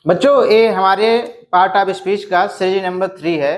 बच्चों ये हमारे पार्ट ऑफ स्पीच का सीरीज नंबर 3 है।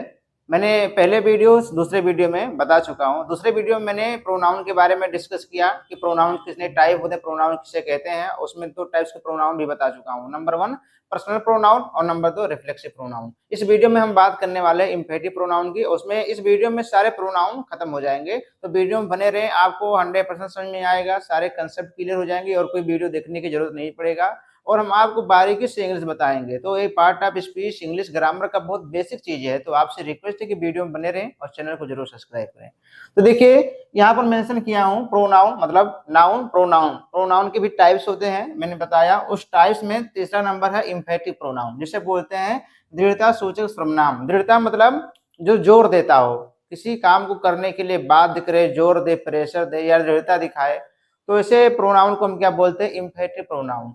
मैंने पहले वीडियो दूसरे वीडियो में बता चुका हूँ। दूसरे वीडियो में मैंने प्रोनाउन के बारे में डिस्कस किया कि प्रोनाउन कितने टाइप होते हैं, प्रोनाउन किसे कहते हैं। उसमें 2 टाइप्स के प्रोनाउन भी बता चुका हूँ। नंबर 1 पर्सनल प्रोनाउन और नंबर 2 रिफ्लेक्सिव प्रोनाउन। इस वीडियो में हम बात करने वाले इंफेटिव प्रोनाउन की। उसमें इस वीडियो में सारे प्रोनाउन खत्म हो जाएंगे, तो वीडियो में बने रहें, आपको 100% समझ में आएगा, सारे कंसेप्ट क्लियर हो जाएंगे और कोई वीडियो देखने की जरूरत नहीं पड़ेगा और हम आपको बारीकी से इंग्लिश बताएंगे। तो ये part of speech English grammar का बहुत बेसिक चीज है, तो आपसे रिक्वेस्ट है कि वीडियो में बने रहें और चैनल को जरूर सब्सक्राइब करें। तो देखिए यहाँ पर मेंशन किया हूँ प्रोनाउन मतलब नाउन प्रोनाउन। प्रोनाउन के भी टाइप्स होते हैं, मैंने बताया। उस टाइप्स में तीसरा नंबर है इंफेटिव प्रोनाउन, जिसे बोलते हैं दृढ़ता सूचक सर्वनाम। दृढ़ता मतलब जो जोर देता हो, किसी काम को करने के लिए बाध्य करे, जोर दे, प्रेशर दे या दृढ़ता दिखाए, तो ऐसे प्रोनाउन को हम क्या बोलते हैं? इंफेटिव प्रोनाउन।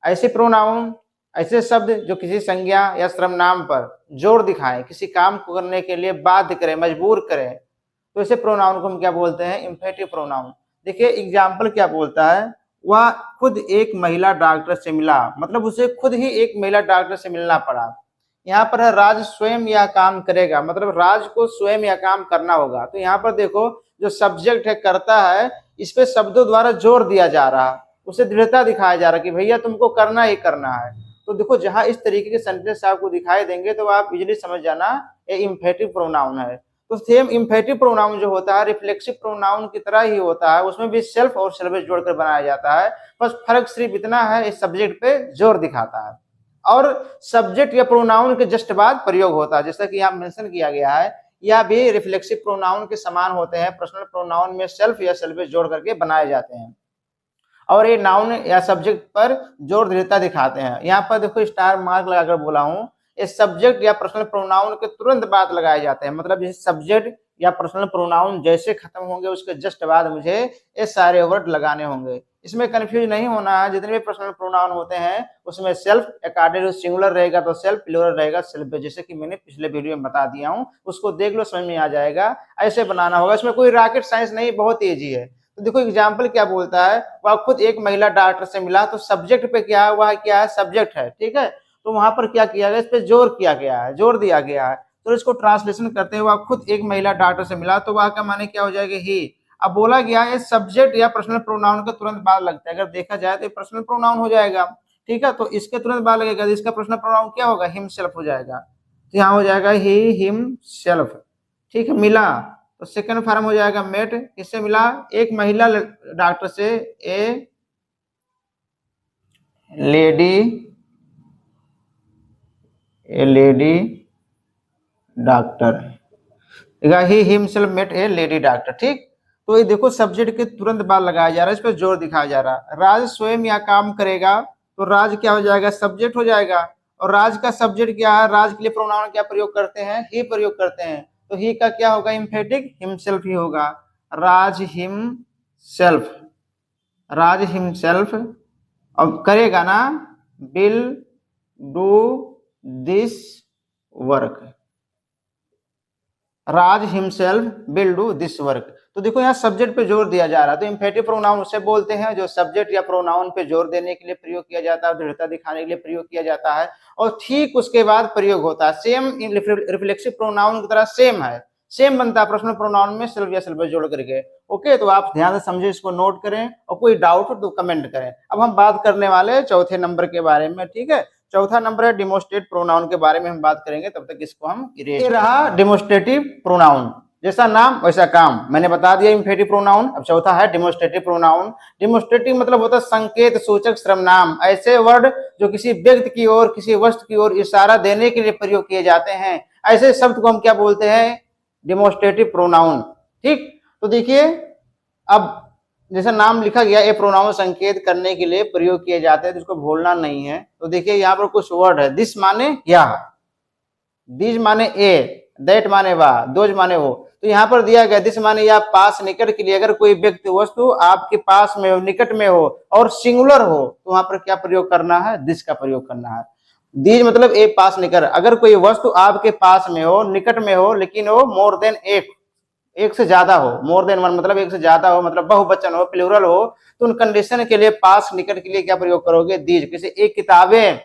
ऐसे प्रोनाउन, ऐसे शब्द जो किसी संज्ञा या सर्वनाम पर जोर दिखाएं, किसी काम को करने के लिए बाध्य करें, मजबूर करें, तो ऐसे प्रोनाउन को हम क्या बोलते हैं? इंफेटिव प्रोनाउन। देखिए एग्जाम्पल क्या बोलता है, वह खुद एक महिला डॉक्टर से मिला, मतलब उसे खुद ही एक महिला डॉक्टर से मिलना पड़ा। यहाँ पर है राज स्वयं यह काम करेगा, मतलब राज को स्वयं यह काम करना होगा। तो यहाँ पर देखो जो सब्जेक्ट है, करता है, इस पे शब्दों द्वारा जोर दिया जा रहा है, उसे दृढ़ता दिखाया जा रहा है कि भैया तुमको करना ही करना है। तो देखो जहां इस तरीके के सेंटेंस आपको दिखाई देंगे तो आप इजीली समझ जाना ये इंफेटिव प्रोनाउन है। तो सेम इंफेटिव प्रोनाउन जो होता है रिफ्लेक्सिव प्रोनाउन की तरह ही होता है, उसमें भी सेल्फ और सिलेबस जोड़कर बनाया जाता है। बस फर्क सिर्फ इतना है, इस सब्जेक्ट पे जोर दिखाता है और सब्जेक्ट या प्रोनाउन के जस्ट बाद प्रयोग होता है, जैसा कि यहाँ मेंशन किया गया है। यह भी रिफ्लेक्सिव प्रोनाउन के समान होते हैं। पर्सनल प्रोनाउन में सेल्फ या सिलेबस जोड़ करके बनाए जाते हैं और ये नाउन या सब्जेक्ट पर जोर दृढ़ता दिखाते हैं। यहाँ पर देखो स्टार मार्क लगाकर बोला हूँ, ये सब्जेक्ट या पर्सनल प्रोनाउन के तुरंत बाद लगाए जाते हैं। मतलब जैसे सब्जेक्ट या पर्सनल प्रोनाउन जैसे खत्म होंगे उसके जस्ट बाद मुझे ये सारे वर्ड लगाने होंगे। इसमें कंफ्यूज नहीं होना है। जितने भी पर्सनल प्रोनाउन होते हैं उसमें सेल्फ अकॉर्डिंग सिंगुलर रहेगा तो सेल्फ, प्लूरल रहेगा सेल्फ, जैसे कि मैंने पिछले वीडियो में बता दिया हूँ, उसको देख लो, समझ में आ जाएगा। ऐसे बनाना होगा, इसमें कोई रॉकेट साइंस नहीं, बहुत ईजी है। तो देखो एग्जाम्पल क्या बोलता है, वह खुद एक महिला डॉक्टर से मिला, तो सब्जेक्ट पे क्या है? वह क्या है? सब्जेक्ट है, ठीक है। तो वहां पर क्या किया गया? इस पे जोर किया गया है, जोर दिया गया है। तो इसको ट्रांसलेशन करते हैं, वह खुद एक महिला डॉक्टर से मिला, तो वह का माने क्या हो जाएगा? ही। अब बोला गया है सब्जेक्ट या पर्सनल प्रोनाउन के तुरंत बाद लगता है, अगर देखा जाए तो पर्सनल प्रोनाउन हो जाएगा, ठीक है। तो इसके तुरंत बाद लगेगा, इसका पर्सनल प्रोनाउन क्या होगा? हिमसेल्फ हो जाएगा। तो यहाँ हो जाएगा ही, हिमसेल्फ, ठीक है। मिला तो सेकंड फॉर्म हो जाएगा मेट, किससे मिला? एक महिला डॉक्टर से, a lady doctor, he himself met a lady doctor, ठीक। तो ये देखो सब्जेक्ट के तुरंत बाद लगाया जा रहा है, इस पर जोर दिखाया जा रहा है। राज स्वयं यह काम करेगा, तो राज क्या हो जाएगा? सब्जेक्ट हो जाएगा। और राज का सब्जेक्ट क्या है? राज के लिए प्रोनाउन क्या प्रयोग करते हैं? ही प्रयोग करते हैं। तो ही का क्या होगा? इंफेटिव, हिमसेल्फ ही होगा। राज हिमसेल्फ, राज हिमसेल्फ। अब करेगा ना, will do this work, Raj himself will do this work. तो देखो यहाँ सब्जेक्ट पे जोर दिया जा रहा है। तो इंफेटिव प्रोनाउन उसे बोलते हैं जो सब्जेक्ट या प्रोनाउन पे जोर देने के लिए प्रयोग किया जाता है, दृढ़ता दिखाने के लिए प्रयोग किया जाता है और ठीक उसके बाद प्रयोग होता है। सेम रिफ्लेक्सिव प्रोनाउन की तरह सेम है, सेम बनता है पर्सनल प्रोनाउन में सेल्फ या सिलेबस जोड़ करके। ओके, तो आप ध्यान से समझे, इसको नोट करें और कोई डाउट हो तो कमेंट करें। अब हम बात करने वाले चौथे नंबर के बारे में, ठीक है। चौथा नंबर है डिमोस्ट्रेट प्रोनाउन के बारे में हम बात करेंगे, तब तक इसको हम ये रहा डिमोस्ट्रेटिव प्रोनाउन, जैसा नाम वैसा काम, मैंने बता दिया इंफेटिव प्रोनाउन। अब चौथा है डिमोस्ट्रेटिव प्रोनाउन। डिमोस्ट्रेटिव मतलब होता है संकेत सूचक सर्वनाम, ऐसे वर्ड जो किसी व्यक्ति की ओर, किसी वस्तु की ओर इशारा देने के लिए प्रयोग किए जाते हैं, ऐसे शब्द को हम क्या बोलते हैं? डिमोस्ट्रेटिव प्रोनाउन, ठीक। तो देखिए अब जैसा नाम लिखा गया, ये प्रोनाउन संकेत करने के लिए प्रयोग किए जाते हैं, तो इसको भूलना नहीं है। तो देखिए यहाँ पर कुछ वर्ड है, दिस माने यह, दिस माने ए, दैट माने वाह, दोज माने वो। तो यहाँ पर दिया गया दिस माने यह, पास निकट के लिए, अगर कोई व्यक्ति वस्तु आपके पास में हो, निकट में हो और सिंगुलर हो, तो वहां पर क्या प्रयोग करना है? दिस का प्रयोग करना है। दीज मतलब ए, पास निकट, अगर कोई वस्तु आपके पास में हो, निकट में हो, लेकिन वो मोर देन एक से ज्यादा हो, मोर देन वन मतलब एक से ज्यादा हो, मतलब बहुवचन हो, प्लूरल हो, तो उन कंडीशन के लिए पास निकट के लिए क्या प्रयोग करोगे? दीज। जैसे एक किताबें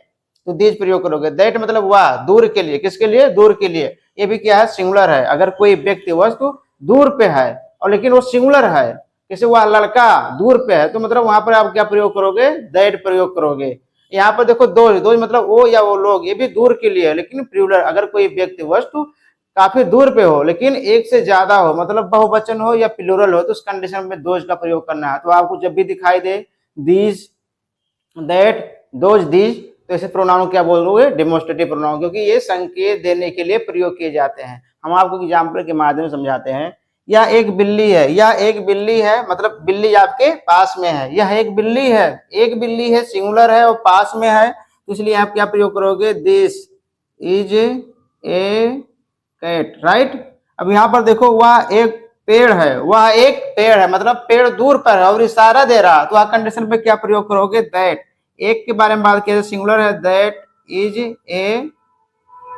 तो दीज प्रयोग करोगे। दैट मतलब वह, दूर के लिए, किसके लिए, दूर के लिए। ये भी क्या है, सिंगुलर है। अगर कोई व्यक्ति वस्तु दूर पे है और लेकिन वो सिंगुलर है, जैसे वह लड़का दूर पे है, तो मतलब वहां पर आप क्या प्रयोग करोगे, दैट प्रयोग करोगे। यहाँ पर देखो दोज, दोज मतलब वो या वो लोग, ये भी दूर के लिए है लेकिन प्लूरल। अगर कोई व्यक्ति वस्तु काफी दूर पे हो लेकिन एक से ज्यादा हो, मतलब बहुवचन हो या प्लूरल हो, तो उस कंडीशन में दोज का प्रयोग करना है। तो आपको जब भी दिखाई they these, that, those, these, तो ऐसे प्रोनाउन क्या बोलोगे, डेमोस्ट्रेटिव प्रोनाउन, क्योंकि ये संकेत देने के लिए प्रयोग किए जाते हैं। हम आपको एग्जाम्पल के माध्यम से समझाते हैं। यह एक बिल्ली है, यह एक बिल्ली है, मतलब बिल्ली आपके पास में है। यह एक बिल्ली है, एक बिल्ली है, सिंगुलर है और पास में है, तो इसलिए आप क्या प्रयोग करोगे, this is a cat, right. अब यहाँ पर देखो वह एक पेड़ है, वह एक पेड़ है, मतलब पेड़ दूर पर है और इशारा दे रहा, तो वह कंडीशन पे क्या प्रयोग करोगे, दैट। एक के बारे में बात किया, सिंगुलर है, that is a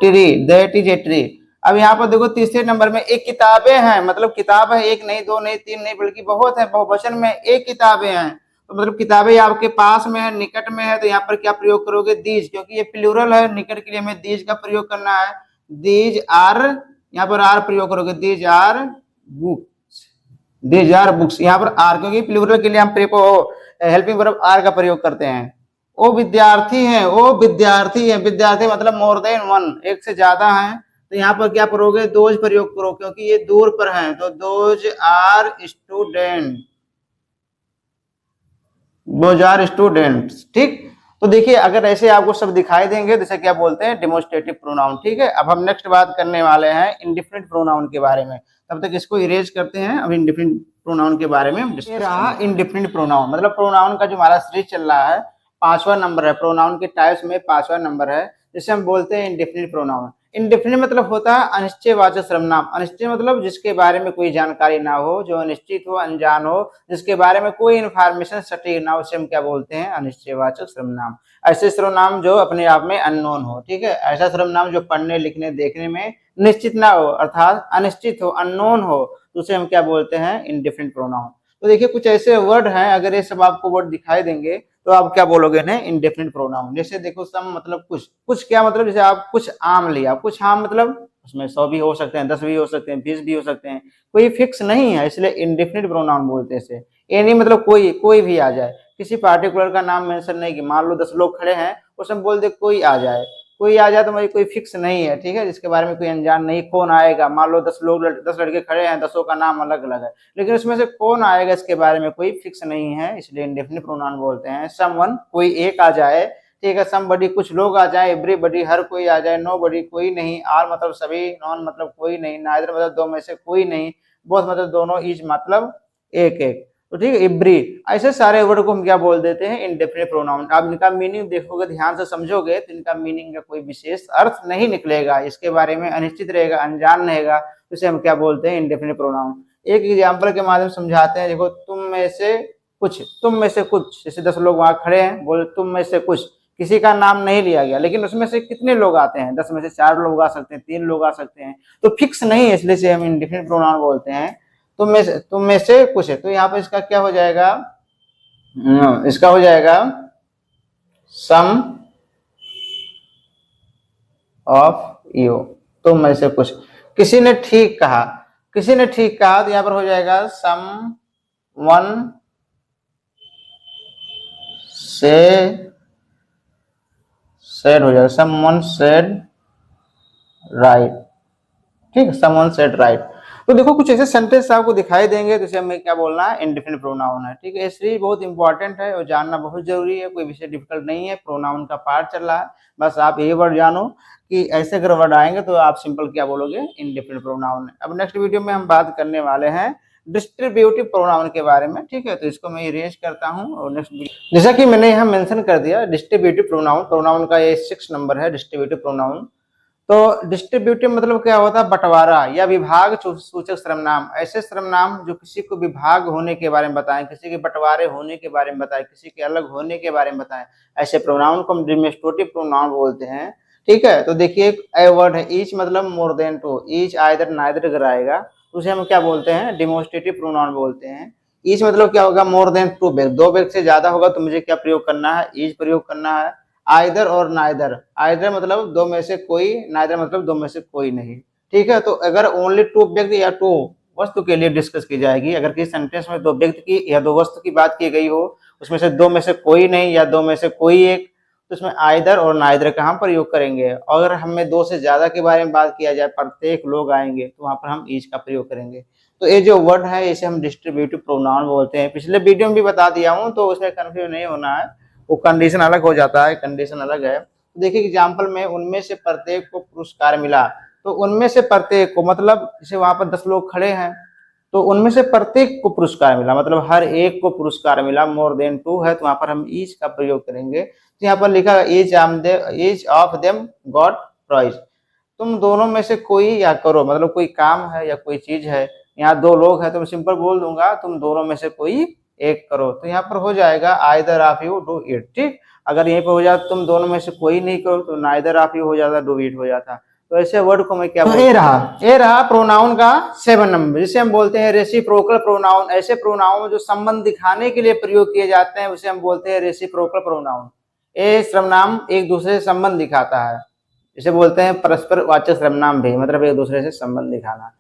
tree, that is a tree. अब यहाँ पर देखो तीसरे नंबर में एक किताबें हैं, मतलब किताब है, एक नहीं, दो नहीं, तीन नहीं, बल्कि बहुत है, बहुवचन में एक किताबें हैं, तो मतलब किताबें आपके पास में है, निकट में है, तो यहाँ पर क्या प्रयोग करोगे, दीज, क्योंकि ये प्लूरल है, निकट के लिए हमें दीज का प्रयोग करना है। दीज आर, यहाँ पर आर प्रयोग करोगे, these are books, these are books, यहाँ पर आर, क्योंकि प्लूरल के लिए हम प्रीपो हेल्पिंग वर्ब आर का प्रयोग करते हैं। वो विद्यार्थी हैं, वो विद्यार्थी है, विद्यार्थी मतलब मोर देन वन, एक से ज्यादा है, तो यहाँ पर क्या करोगे, दोज प्रयोग करो, क्योंकि ये दूर पर हैं, तो those are student, those are students, ठीक। तो देखिए अगर ऐसे आपको सब दिखाई देंगे तो इसे क्या बोलते हैं, डेमोस्ट्रेटिव प्रोनाउन, ठीक है। अब हम नेक्स्ट बात करने वाले हैं इंडिफिनिट प्रोनाउन के बारे में, तब तक इसको इरेज करते हैं। अब इंडिफिनिट प्रोनाउन के बारे में हम डिस्कस करेंगे। इंडिफिनिट प्रोनाउन मतलब प्रोनाउन का जो हमारा सीरीज चल रहा है, 5वां नंबर है, प्रोनाउन के टाइप्स में 5वां नंबर है, जिसे हम बोलते हैं इंडिफिनिट प्रोनाउन। इंडिफिनिट मतलब होता है अनिश्चयवाचक सर्वनाम। अनिश्चय मतलब जिसके बारे में कोई जानकारी ना हो, जो अनिश्चित हो, अनजान हो, जिसके बारे में कोई इन्फॉर्मेशन सटीक ना हो, उसे हम क्या बोलते हैं, अनिश्चयवाचक सर्वनाम। ऐसे सर्वनाम जो अपने आप में अननोन हो, ठीक है। ऐसा सर्वनाम जो पढ़ने, लिखने, देखने में निश्चित ना हो, अर्थात अनिश्चित हो, अननोन हो, तो उसे हम क्या बोलते हैं, इंडिफिनिट प्रोनाउन। तो देखिए कुछ ऐसे वर्ड हैं, अगर ये सब आपको वर्ड दिखाई देंगे तो आप क्या बोलोगे ना, इंडेफिनिट प्रोनाउन। जैसे देखो सम मतलब कुछ, कुछ क्या मतलब, जैसे आप कुछ आम लिया, कुछ आम मतलब उसमें 100 भी हो सकते हैं, 10 भी हो सकते हैं, 20 भी हो सकते हैं, कोई फिक्स नहीं है, इसलिए इंडेफिनिट प्रोनाउन बोलते हैं इसे। ये नहीं मतलब कोई भी आ जाए, किसी पार्टिकुलर का नाम मेंशन नहीं कि मान लो 10 लोग खड़े हैं, उसमें बोल दे कोई आ जाए, कोई आ जाए, तो मुझे कोई फिक्स नहीं है, ठीक है, जिसके बारे में कोई अनजान नहीं, कौन आएगा, मान लो 10 लोग, 10 लड़के खड़े हैं, 10 का नाम अलग अलग है, लेकिन उसमें से कौन आएगा इसके बारे में कोई फिक्स नहीं है, इसलिए इंडेफिनिट प्रोनाउन बोलते हैं। समवन कोई एक आ जाए, ठीक है, समबडी कुछ लोग आ जाए, एवरीबडी हर कोई आ जाए, नोबडी कोई नहीं, आल मतलब सभी, नॉन मतलब कोई नहीं, नाइदर मतलब दो में से कोई नहीं, बोथ मतलब दोनों, ईच मतलब एक एक, तो ठीक है, एवरी, ऐसे सारे वर्ड को हम क्या बोल देते हैं, इंडेफिनिट प्रोनाउन। आप इनका मीनिंग देखोगे, ध्यान से समझोगे, तो इनका मीनिंग का कोई विशेष अर्थ नहीं निकलेगा, इसके बारे में अनिश्चित रहेगा, अनजान रहेगा, तो इसे हम क्या बोलते हैं, इंडेफिनिट प्रोनाउन। एक एग्जाम्पल के माध्यम से समझाते हैं। देखो तुम में से कुछ, तुम में से कुछ, जैसे 10 लोग वहां खड़े हैं, बोले तुम में से कुछ, किसी का नाम नहीं लिया गया, लेकिन उसमें से कितने लोग आते हैं, 10 में से 4 लोग आ सकते हैं, 3 लोग आ सकते हैं, तो फिक्स नहीं है, इसलिए से हम इंडेफिनिट प्रोनाउन बोलते हैं। तुम में से कुछ है, तो यहाँ पर इसका क्या हो जाएगा, इसका हो जाएगा सम ऑफ यू, तुम में से कुछ। किसी ने ठीक कहा, किसी ने ठीक कहा, तो यहाँ पर हो जाएगा सम वन सेड हो जाएगा, सम वन सेड राइट, ठीक है, सम वन सेड राइट। तो देखो कुछ ऐसे सेंटेंस आपको दिखाई देंगे, तो इसे हमें क्या बोलना है, इंडेफिनिट प्रोनाउन है, ठीक है। इसलिए बहुत इंपॉर्टेंट है और जानना बहुत जरूरी है, कोई विषय डिफिकल्ट नहीं है, प्रोनाउन का पार्ट चल रहा है, बस आप ये वर्ड जानो कि ऐसे अगर वर्ड आएंगे तो आप सिंपल क्या बोलोगे, इंडेफिनिट प्रोनाउन। अब नेक्स्ट वीडियो में हम बात करने वाले हैं डिस्ट्रीब्यूटिव प्रोनाउन के बारे में, ठीक है, तो इसको मैं इरेज करता हूँ और नेक्स्ट जैसा कि मैंने यहाँ मेंशन कर दिया, डिस्ट्रीब्यूटिव प्रोनाउन, प्रोनाउन का ये 6 नंबर है, डिस्ट्रीब्यूटिव प्रोनाउन। तो डिस्ट्रीब्यूटिव मतलब क्या होता है, बंटवारा या विभाग सूचक सर्वनाम। ऐसे सर्वनाम जो किसी को विभाग होने के बारे में बताएं, किसी के बंटवारे होने के बारे में बताएं, किसी के अलग होने के बारे में बताएं, ऐसे प्रोनाउन को हम डेमोस्ट्रेटिव प्रोनाउन बोलते हैं, ठीक है। तो देखिए ए वर्ड है, ईच मतलब more than two, each either neither अगर आएगा उसे हम क्या बोलते हैं, डेमोस्ट्रेटिव प्रोनाउन बोलते हैं। ईच मतलब क्या होगा, मोर देन टू व्यक्ति, 2 व्यक्ति से ज्यादा होगा तो मुझे क्या प्रयोग करना है, ईच प्रयोग करना है। आइदर और नाइदर, आइदर मतलब दो में से कोई, नाइदर मतलब दो में से कोई नहीं, ठीक है। तो अगर ओनली टू व्यक्ति या टू वस्तु के लिए डिस्कस की जाएगी, अगर किसी सेंटेंस में दो व्यक्ति की या दो वस्तु की बात की गई हो, उसमें से दो में से कोई नहीं या दो में से कोई एक, तो उसमें आइदर और नाइदर का हम प्रयोग करेंगे। अगर हमें दो से ज्यादा के बारे में बात किया जाए, प्रत्येक लोग आएंगे, तो वहां पर हम ईच का प्रयोग करेंगे। तो ये जो वर्ड है इसे हम डिस्ट्रीब्यूटिव प्रोनाउन बोलते हैं। पिछले वीडियो में भी बता दिया हूँ, तो उसमें कंफ्यूज नहीं होना है, वो कंडीशन अलग हो जाता है, कंडीशन अलग है। तो देखिए एग्जाम्पल में उनमें से प्रत्येक को पुरस्कार मिला, तो उनमें से प्रत्येक को मतलब जैसे वहां पर 10 लोग खड़े हैं, तो उनमें से प्रत्येक को पुरस्कार मिला, मतलब हर एक को पुरस्कार मिला, मोर देन टू है तो वहां पर हम ईच का प्रयोग करेंगे। तो यहाँ पर लिखा each of them got prize, तुम दोनों में से कोई या करो, मतलब कोई काम है या कोई चीज है, यहाँ दो लोग हैं तो मैं सिंपल बोल दूंगा तुम दोनों में से कोई एक करो, तो यहाँ पर हो जाएगा either of you do it, ठीक। अगर यहीं पर हो जाता तुम दोनों में से कोई नहीं करो, तो नाइदर ऑफ यू हो जाता, डू इट हो जाता। तो ऐसे वर्ड को मैं क्या बोलूं, ए रहा प्रोनाउन का 7 नंबर, जिसे हम बोलते हैं रेसिप्रोकल प्रोनाउन। ऐसे प्रोनाउन जो संबंध दिखाने के लिए प्रयोग किए जाते हैं उसे हम बोलते हैं रेसिप्रोकल प्रोनाउन। ए सर्वनाम एक दूसरे से संबंध दिखाता है, इसे बोलते हैं परस्पर वाचक सर्वनाम भी, मतलब एक दूसरे से संबंध दिखाना।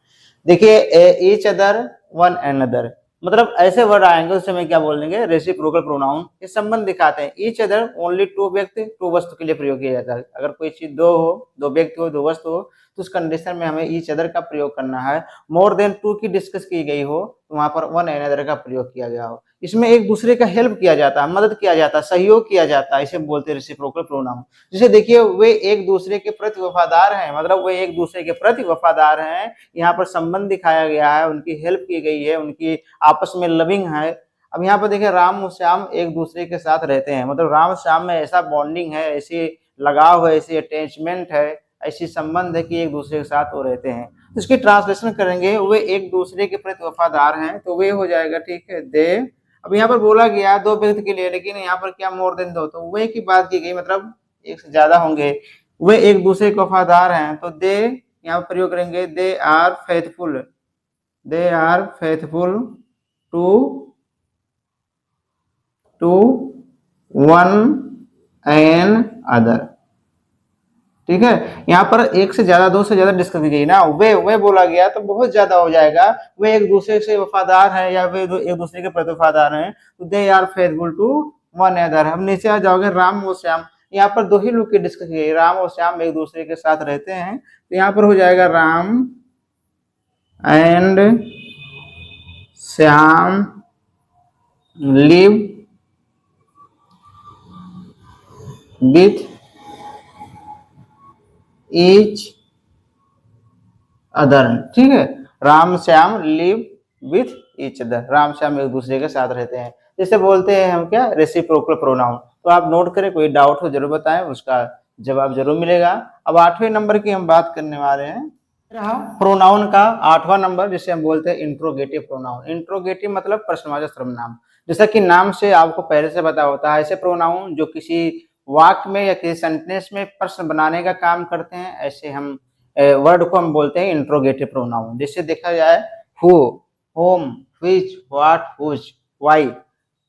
देखिए ईच अदर, वन अनदर, मतलब ऐसे वर्ड आएंगे उससे मैं क्या बोल देंगे रेसिप्रोकल प्रोनाउन, ये संबंध दिखाते हैं। ईच अदर ओनली टू व्यक्ति टू वस्तु के लिए प्रयोग किया जाता है। अगर कोई चीज दो हो, दो व्यक्ति हो, दो वस्तु हो, तो उस कंडीशन में हमें ईच अदर का प्रयोग करना है। मोर देन टू की डिस्कस की गई हो तो वहां पर वन अनदर का प्रयोग किया गया हो। इसमें एक दूसरे का हेल्प किया जाता है, मदद किया जाता है, सहयोग किया जाता है, इसे बोलते हैं रेसिप्रोकल प्रोनाउन। जैसे देखिए वे एक दूसरे के प्रति वफादार हैं, मतलब वे एक दूसरे के प्रति वफादार हैं, यहाँ पर संबंध दिखाया गया है, उनकी हेल्प की गई है, उनकी आपस में लविंग है। अब यहाँ पर देखिए राम और श्याम एक दूसरे के साथ रहते हैं, मतलब राम श्याम में ऐसा बॉन्डिंग है, ऐसी लगाव है, ऐसी अटैचमेंट है, ऐसी संबंध है कि एक दूसरे के साथ वो रहते हैं। तो इसकी ट्रांसलेशन करेंगे वे एक दूसरे के प्रति वफादार हैं, तो वे हो जाएगा, ठीक है, दे। अब यहाँ पर बोला गया दो व्यक्ति के लिए, लेकिन यहाँ पर क्या मोर देन दो, तो वे की बात की गई, मतलब एक से ज्यादा होंगे, वे एक दूसरे के वफादार हैं, तो दे यहाँ पर प्रयोग करेंगे, they are faithful, they are faithful to to one एन अदर, ठीक है। यहाँ पर एक से ज्यादा, दो से ज्यादा डिस्कस की गई ना, वे बोला गया तो बहुत ज्यादा हो जाएगा, वे एक दूसरे से वफादार है या वे एक दूसरे के प्रति वफादार हैं, तो they are faithful to one other. हम नीचे आ जाओगे, राम और श्याम, यहाँ पर दो ही लोग की डिस्कस की गई, राम और श्याम एक दूसरे के साथ रहते हैं, तो यहाँ पर हो जाएगा Ram and Shyam live with each other, ठीक है। Ram Shyam live with each other, Ram Shyam एक दूसरे के साथ रहते हैं, जैसे बोलते हैं हम क्या रेसिप्रोकल प्रोनाउन। तो आप नोट करें, कोई डाउट हो जरूर बताएं, उसका जवाब जरूर मिलेगा। अब 8वें नंबर की हम बात करने वाले हैं, प्रोनाउन का 8वां नंबर जिसे हम बोलते हैं इंट्रोगेटिव प्रोनाउन। इंट्रोगेटिव मतलब प्रश्नवाचक सर्वनाम, जैसा कि नाम से आपको पहले से पता होता है, ऐसे प्रोनाउन जो किसी वाक्य में या किसी सेंटेंस में प्रश्न बनाने का काम करते हैं, ऐसे हम वर्ड को हम बोलते हैं इंट्रोगेटिव प्रोनाउन। जैसे देखा जाए who, whom, which, what, whose, why,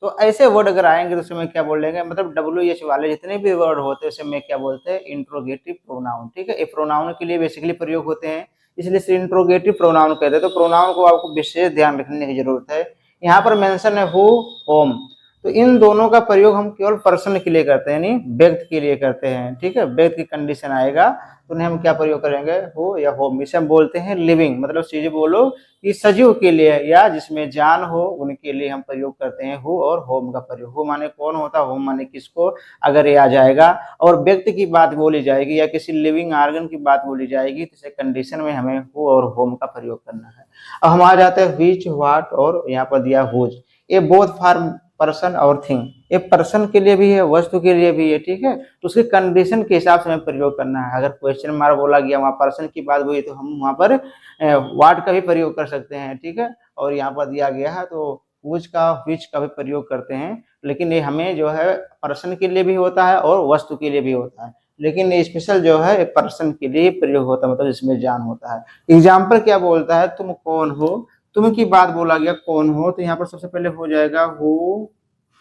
तो ऐसे वर्ड अगर आएंगे तो उसमें क्या बोलेंगे, मतलब WH वाले जितने भी वर्ड होते हैं उसे में क्या बोलते हैं इंट्रोगेटिव प्रोनाउन, ठीक है। ये प्रोनाउन के लिए बेसिकली प्रयोग होते हैं, इसलिए इसे इंट्रोगेटिव प्रोनाउन कहते हैं। तो प्रोनाउन को आपको विशेष ध्यान रखने की जरूरत है। यहाँ पर मेंशन है हु, होम, तो इन दोनों का प्रयोग हम केवल पर्सन के लिए करते हैं, यानी व्यक्ति के लिए करते हैं, ठीक है। व्यक्ति की कंडीशन आएगा तो उन्हें हम क्या प्रयोग करेंगे, हो या होम। इसे हम बोलते हैं लिविंग, मतलब चीजें बोलो कि सजीव के लिए या जिसमें जान हो उनके लिए हम प्रयोग करते हैं हु और होम का प्रयोग। हु माने कौन होता है, होम माने किसको, अगर ये आ जाएगा और व्यक्ति की बात बोली जाएगी या किसी लिविंग ऑर्गन की बात बोली जाएगी, तो इसे कंडीशन में हमें हु और होम का प्रयोग करना है। अब हम आ जाते हैं व्हिच, व्हाट, और यहाँ पर दिया हुज, ये बोथ फॉर पर्सन और थिंग, ये पर्सन के लिए भी है, वस्तु के लिए भी है, ठीक है। तो उसके कंडीशन के हिसाब से हमें प्रयोग करना है। अगर क्वेश्चन मार्क बोला गया वहाँ पर्सन की बात हुई तो हम वहाँ पर व्हाट का भी प्रयोग कर सकते हैं, ठीक है। और यहाँ पर दिया गया है तो व्हिच का, व्हिच का भी प्रयोग करते हैं, लेकिन ये हमें जो है पर्सन के लिए भी होता है और वस्तु के लिए भी होता है, लेकिन ये स्पेशल जो है पर्सन के लिए प्रयोग होता है, मतलब इसमें जान होता है। एग्जाम्पल क्या बोलता है, तुम कौन हो, तुम की बात बोला गया कौन हो, तो यहाँ पर सबसे पहले हो जाएगा हु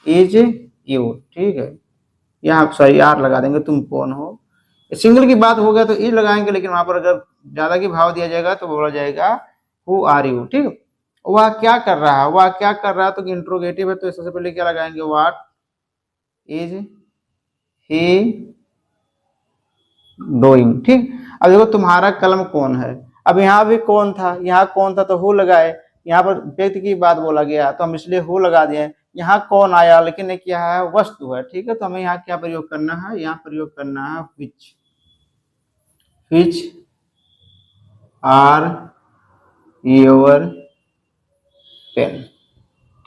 इज यू, ठीक है। यहाँ सॉरी आर लगा देंगे, तुम कौन हो। सिंगल की बात हो गया तो इज लगाएंगे, लेकिन वहां पर अगर ज्यादा की भाव दिया जाएगा तो बोला जाएगा हु आर यू। ठीक, वह क्या कर रहा है, वह क्या कर रहा है, तो इंट्रोगेटिव है तो सबसे पहले क्या लगाएंगे, व्हाट इज ही डूइंग। ठीक, अब देखो तुम्हारा कलम कौन है, अब यहाँ भी कौन था, यहाँ कौन था तो हु लगाए, यहाँ पर व्यक्ति की बात बोला गया तो हम इसलिए हु लगा दिए। यहाँ कौन आया, लेकिन ये क्या है, वस्तु है। ठीक है, तो हमें यहाँ क्या प्रयोग करना है, यहाँ प्रयोग करना है विच, विच आर योर पेन।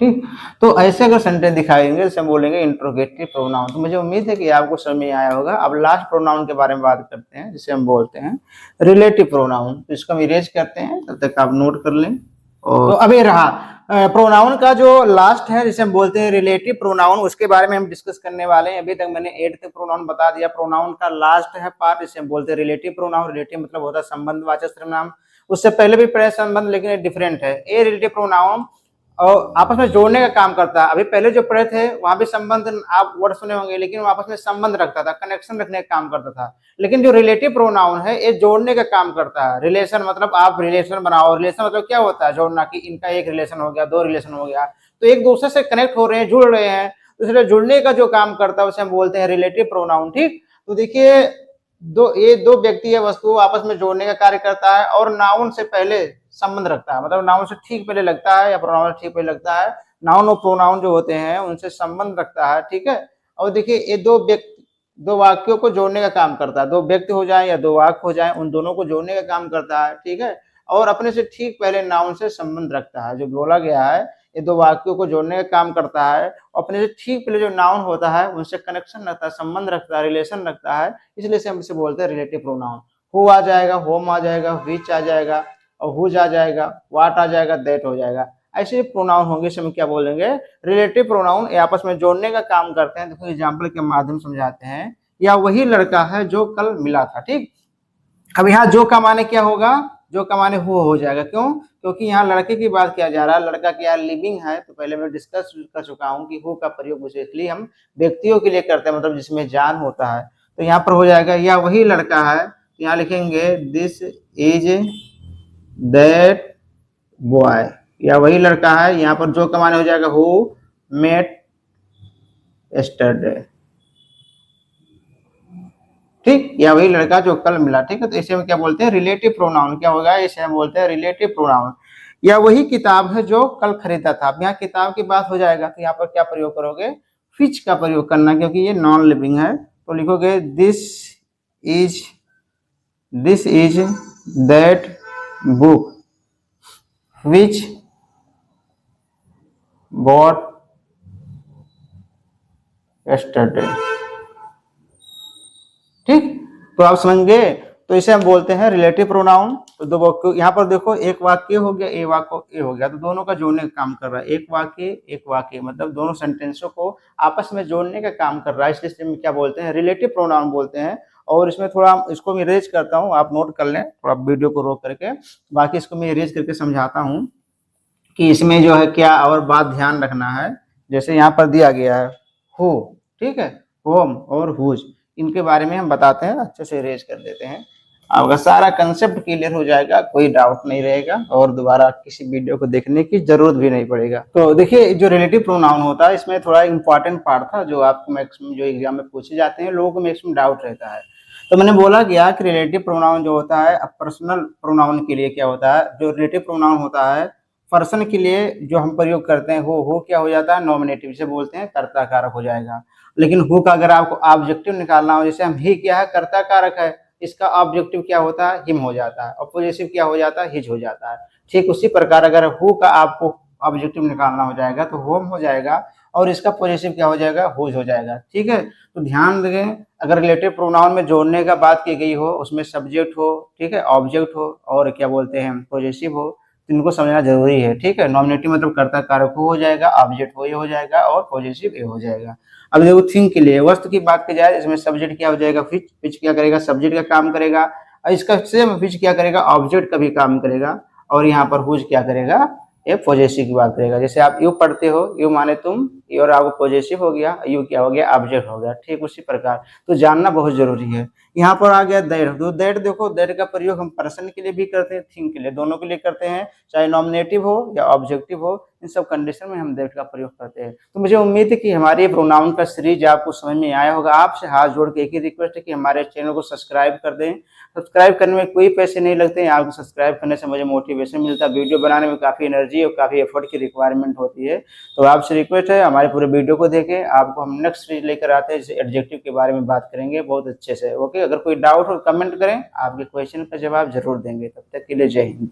ठीक, तो ऐसे अगर सेंटेंस दिखाएंगे जैसे हम बोलेंगे इंट्रोगेटिव प्रोनाउन, तो मुझे उम्मीद है कि आपको समझ में आया होगा। अब लास्ट प्रोनाउन के बारे में बात करते हैं, जिसे हम बोलते हैं रिलेटिव प्रोनाउन। तो इसको हम इरेज करते हैं, तब तक आप नोट कर लें। और तो अभी रहा प्रोनाउन का जो लास्ट है जिसे हम बोलते हैं रिलेटिव प्रोनाउन, उसके बारे में हम डिस्कस करने वाले हैं। अभी तक मैंने 8th प्रोनाउन बता दिया। प्रोनाउन का लास्ट है पार्ट, जिसे हम बोलते हैं रिलेटिव प्रोनाउन। रिलेटिव मतलब होता है संबंधवाचक सर्वनाम। उससे पहले भी पढ़े संबंध, लेकिन ये डिफरेंट है। ए रिलेटिव प्रोनाउन और आपस में जोड़ने का काम करता है। अभी पहले जो पढ़े थे वहां भी संबंध आप वर्ड सुने होंगे, लेकिन वो आपस में संबंध रखता था, कनेक्शन रखने का काम करता था। लेकिन जो रिलेटिव प्रोनाउन है ये जोड़ने का काम करता है। रिलेशन मतलब आप रिलेशन बनाओ, रिलेशन मतलब क्या होता है, जोड़ना, कि इनका एक रिलेशन हो गया, दो रिलेशन हो गया, तो एक दूसरे से कनेक्ट हो रहे हैं, जुड़ रहे हैं, तो इसलिए जुड़ने का जो काम करता है उसे हम बोलते हैं रिलेटिव प्रोनाउन। ठीक, तो देखिए दो व्यक्ति या वस्तु आपस में जोड़ने का कार्य करता है और नाउन से पहले संबंध रखता है, मतलब नाउन से ठीक पहले लगता है या प्रोनाउन से ठीक पहले लगता है। नाउन और प्रोनाउन जो होते हैं उनसे संबंध रखता है। ठीक है, और देखिए ये दो वाक्यों को जोड़ने का काम करता है। दो व्यक्ति हो जाए या दो वाक्य हो जाए, उन दोनों को जोड़ने का काम करता है। ठीक है, और अपने से ठीक पहले नाउन से संबंध रखता है। जो बोला गया है ये दो वाक्यों को जोड़ने का काम करता है, अपने से ठीक पहले जो नाउन होता है उनसे कनेक्शन रखता है, संबंध रखता है, रिलेशन रखता है, इसलिए से हम इसे बोलते हैं रिलेटिव प्रोनाउन। हु आ जाएगा, होम आ जाएगा, विच आ जाएगा, और हुज आ जाएगा, वाट आ जाएगा, दैट हो जाएगा। ऐसे प्रोनाउन होंगे, इसे हम क्या बोलेंगे, रिलेटिव प्रोनाउन। आपस में जोड़ने का काम करते हैं। देखो एग्जाम्पल के माध्यम समझाते हैं। या वही लड़का है जो कल मिला था। ठीक, अब यहाँ जो का माने क्या होगा, जो का माने हो जाएगा। क्यों, क्योंकि यहाँ लड़के की बात किया जा रहा है, लड़का क्या लिविंग है, तो पहले मैं डिस्कस कर चुका हूँ कि हु का प्रयोग बेसिकली हम व्यक्तियों के लिए करते हैं, मतलब जिसमें जान होता है। तो यहाँ पर हो जाएगा या वही लड़का है, तो यहाँ लिखेंगे दिस इज दैट बॉय, या वही लड़का है। यहाँ पर जो का माने हो जाएगा हु मेट यस्टरडे। ठीक, या वही लड़का जो कल मिला। ठीक है, तो इसे हम क्या बोलते हैं, रिलेटिव प्रोनाउन। क्या होगा, इसे हम बोलते हैं रिलेटिव प्रोनाउन। या वही किताब है जो कल खरीदा था। अब यहाँ किताब की बात हो जाएगा तो यहाँ पर क्या प्रयोग करोगे, विच का प्रयोग करना, क्योंकि ये नॉन लिविंग है। तो लिखोगे this is that book which bought yesterday. ठीक, तो आप समझ गए। तो इसे हम बोलते हैं रिलेटिव प्रोनाउन। तो दो वाक्य, यहाँ पर देखो एक वाक्य हो गया, ए वाक्य ए हो गया, तो दोनों का जोड़ने का काम कर रहा है। एक वाक्य मतलब दोनों सेंटेंसों को आपस में जोड़ने का काम कर रहा है, इसलिए क्या बोलते हैं, रिलेटिव प्रोनाउन बोलते हैं। और इसमें थोड़ा इसको मैं इरेज करता हूँ, आप नोट कर लें थोड़ा वीडियो को रोक करके, बाकी इसको मैं इरेज करके समझाता हूँ कि इसमें जो है क्या और बात ध्यान रखना है। जैसे यहाँ पर दिया गया है हु, ठीक है, होम और हुज, इनके बारे में हम बताते हैं, अच्छे से इरेज कर देते हैं। आपका सारा कंसेप्ट क्लियर हो जाएगा, कोई डाउट नहीं रहेगा और दोबारा किसी वीडियो को देखने की जरूरत भी नहीं पड़ेगा। तो देखिए जो रिलेटिव प्रोनाउन होता है इसमें थोड़ा इंपॉर्टेंट पार्ट था जो आपको मैक्सिमम जो एग्जाम में पूछे जाते हैं, लोगों को मैक्सिमम डाउट रहता है। तो मैंने बोला गया कि रिलेटिव प्रोनाउन जो होता है पर्सनल प्रोनाउन के लिए क्या होता है, जो रिलेटिव प्रोनाउन होता है पर्सन के लिए जो हम प्रयोग करते हैं हो क्या हो जाता है, नॉमिनेटिव से बोलते हैं, कर्ता कारक हो जाएगा। लेकिन हु का अगर आपको ऑब्जेक्टिव निकालना हो, जैसे हम ही क्या है, कर्ता कारक है, इसका ऑब्जेक्टिव क्या होता है, हिम हो जाता है, और पॉजिटिव क्या हो जाता है, हिज हो जाता है। ठीक उसी प्रकार अगर हु का आपको ऑब्जेक्टिव निकालना हो जाएगा तो होम हो जाएगा, और इसका पॉजिटिव क्या हो जाएगा, हुज हो जाएगा। ठीक है, तो ध्यान दें अगर रिलेटिव प्रोनाउन में जोड़ने का बात की गई हो, उसमें सब्जेक्ट हो, ठीक है, ऑब्जेक्ट हो, और क्या बोलते हैं पॉजिटिव हो, तो इनको समझना जरूरी है। ठीक है, नॉमिनेटिव मतलब कर्ता कारक हो जाएगा, ऑब्जेक्ट हो ये हो जाएगा, और पॉजिटिव ये हो जाएगा। अब देखो थिंग के लिए वस्तु की बात की जाए, इसमें सब्जेक्ट क्या हो जाएगा, विच क्या करेगा, सब्जेक्ट का काम करेगा, और इसका सेम विच क्या करेगा, ऑब्जेक्ट का भी काम करेगा, और यहाँ पर हुज क्या करेगा, ये पॉजिटिव की बात करेगा। जैसे आप यू पढ़ते हो, यू माने तुम ई और आपको पॉजेसिव हो गया, यू क्या हो गया, ऑब्जेक्ट हो गया। ठीक उसी प्रकार तो जानना बहुत जरूरी है। यहाँ पर आ गया दैट। तो दैट देखो, दैट का प्रयोग हम पर्सन के लिए भी करते हैं, थिंग के लिए, दोनों के लिए करते हैं, चाहे नॉमिनेटिव हो या ऑब्जेक्टिव हो, इन सब कंडीशन में हम दैट का प्रयोग करते हैं। तो मुझे उम्मीद है कि हमारी प्रोनाउन का सीरीज आपको समझ में आया होगा। आपसे हाथ जोड़ के एक ही रिक्वेस्ट है कि हमारे चैनल को सब्सक्राइब कर दें। सब्सक्राइब करने में कोई पैसे नहीं लगते हैं, आपको सब्सक्राइब करने से मुझे मोटिवेशन मिलता है। वीडियो बनाने में काफ़ी एनर्जी और काफ़ी एफर्ट की रिक्वायरमेंट होती है। तो आपसे रिक्वेस्ट है, हमारे पूरे वीडियो को देखें। आपको हम नेक्स्ट सीरीज लेकर आते हैं, जैसे एडजेक्टिव के बारे में बात करेंगे बहुत अच्छे से। ओके, अगर कोई डाउट हो कमेंट करें, आपके क्वेश्चन का जवाब जरूर देंगे। तब तक के लिए जय हिंद।